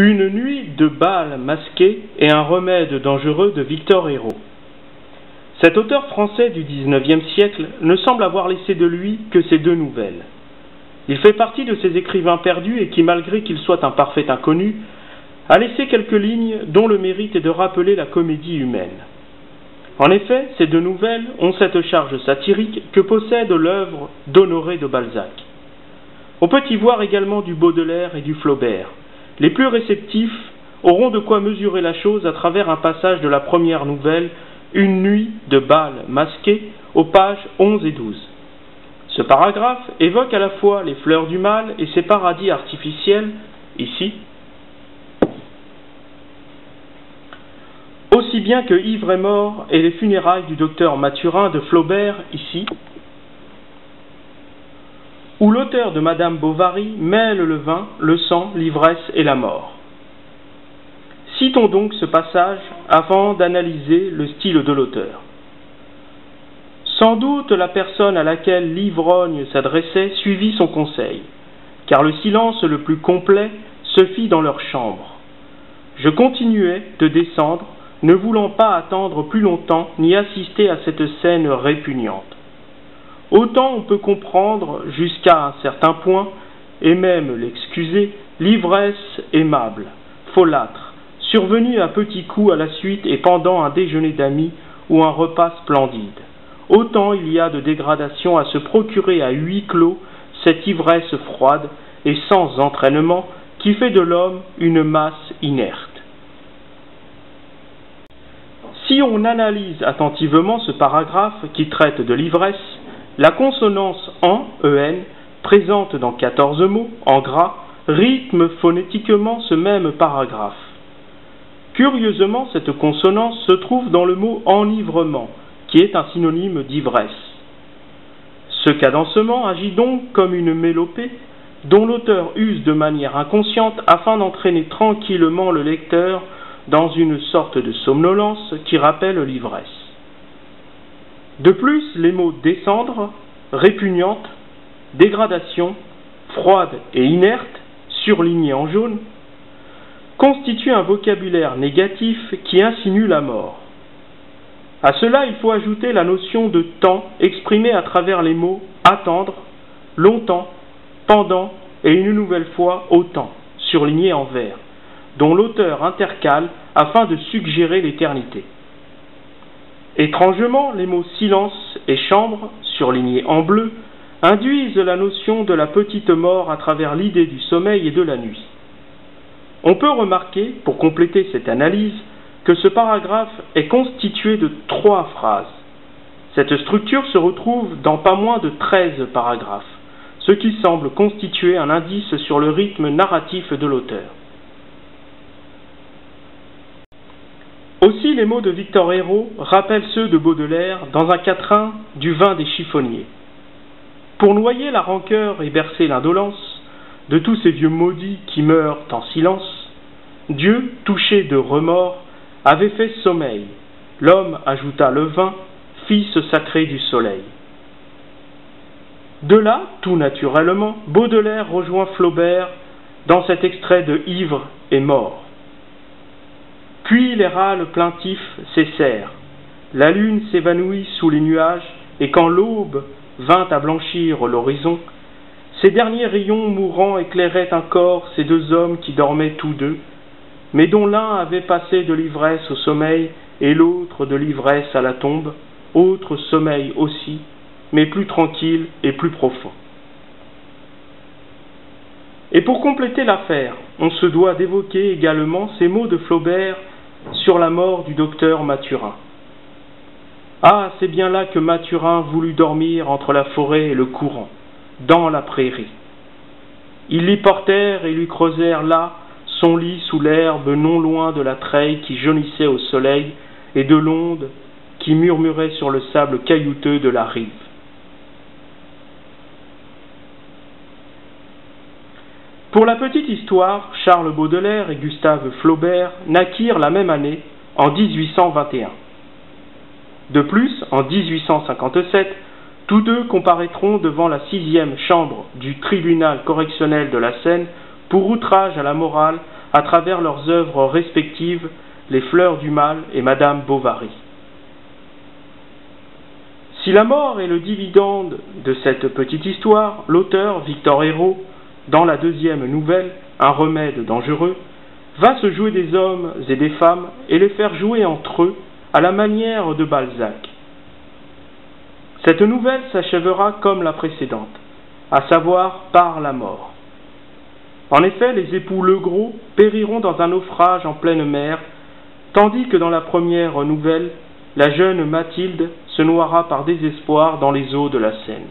Une nuit de bal masqué et un remède dangereux de Victor Hérault. Cet auteur français du XIXe siècle ne semble avoir laissé de lui que ces deux nouvelles. Il fait partie de ces écrivains perdus et qui, malgré qu'il soit un parfait inconnu, a laissé quelques lignes dont le mérite est de rappeler la comédie humaine. En effet, ces deux nouvelles ont cette charge satirique que possède l'œuvre d'Honoré de Balzac. On peut y voir également du Baudelaire et du Flaubert. Les plus réceptifs auront de quoi mesurer la chose à travers un passage de la première nouvelle, Une nuit de bal masqué, aux pages 11 et 12. Ce paragraphe évoque à la fois les fleurs du mal et ses paradis artificiels, ici, aussi bien que Ivre et mort et les funérailles du docteur Mathurin de Flaubert, ici, où l'auteur de Madame Bovary mêle le vin, le sang, l'ivresse et la mort. Citons donc ce passage avant d'analyser le style de l'auteur. Sans doute la personne à laquelle l'ivrogne s'adressait suivit son conseil, car le silence le plus complet se fit dans leur chambre. Je continuai de descendre, ne voulant pas attendre plus longtemps ni assister à cette scène répugnante. Autant on peut comprendre, jusqu'à un certain point, et même l'excuser, l'ivresse aimable, folâtre, survenue à petits coups à la suite et pendant un déjeuner d'amis ou un repas splendide. Autant il y a de dégradation à se procurer à huis clos cette ivresse froide et sans entraînement qui fait de l'homme une masse inerte. Si on analyse attentivement ce paragraphe qui traite de l'ivresse, la consonance en, présente dans 14 mots, en gras, rythme phonétiquement ce même paragraphe. Curieusement, cette consonance se trouve dans le mot enivrement, qui est un synonyme d'ivresse. Ce cadencement agit donc comme une mélopée, dont l'auteur use de manière inconsciente afin d'entraîner tranquillement le lecteur dans une sorte de somnolence qui rappelle l'ivresse. De plus, les mots descendre, répugnante, dégradation, froide et inerte, surlignés en jaune, constituent un vocabulaire négatif qui insinue la mort. À cela, il faut ajouter la notion de temps exprimée à travers les mots attendre, longtemps, pendant et une nouvelle fois autant, surlignés en vert, dont l'auteur intercale afin de suggérer l'éternité. Étrangement, les mots silence et chambre, surlignés en bleu, induisent la notion de la petite mort à travers l'idée du sommeil et de la nuit. On peut remarquer, pour compléter cette analyse, que ce paragraphe est constitué de 3 phrases. Cette structure se retrouve dans pas moins de 13 paragraphes, ce qui semble constituer un indice sur le rythme narratif de l'auteur. Aussi, les mots de Victor Hérault rappellent ceux de Baudelaire dans un quatrain du vin des chiffonniers. Pour noyer la rancœur et bercer l'indolence de tous ces vieux maudits qui meurent en silence, Dieu, touché de remords, avait fait sommeil. L'homme ajouta le vin, fils sacré du soleil. De là, tout naturellement, Baudelaire rejoint Flaubert dans cet extrait de Ivre et mort. Puis les râles plaintifs cessèrent, la lune s'évanouit sous les nuages, et quand l'aube vint à blanchir l'horizon, ces derniers rayons mourants éclairaient encore ces deux hommes qui dormaient tous deux, mais dont l'un avait passé de l'ivresse au sommeil et l'autre de l'ivresse à la tombe, autre sommeil aussi, mais plus tranquille et plus profond. Et pour compléter l'affaire, on se doit d'évoquer également ces mots de Flaubert sur la mort du docteur Mathurin. Ah, c'est bien là que Mathurin voulut dormir entre la forêt et le courant, dans la prairie. Ils l'y portèrent et lui creusèrent là son lit sous l'herbe non loin de la treille qui jaunissait au soleil et de l'onde qui murmurait sur le sable caillouteux de la rive. Pour la petite histoire, Charles Baudelaire et Gustave Flaubert naquirent la même année, en 1821. De plus, en 1857, tous deux comparaîtront devant la 6e chambre du tribunal correctionnel de la Seine pour outrage à la morale à travers leurs œuvres respectives, Les Fleurs du Mal et Madame Bovary. Si la mort est le dividende de cette petite histoire, l'auteur, Victor Hérault, dans la deuxième nouvelle, Un remède dangereux, va se jouer des hommes et des femmes et les faire jouer entre eux à la manière de Balzac. Cette nouvelle s'achèvera comme la précédente, à savoir par la mort. En effet, les époux Legros périront dans un naufrage en pleine mer, tandis que dans la première nouvelle, la jeune Mathilde se noiera par désespoir dans les eaux de la Seine.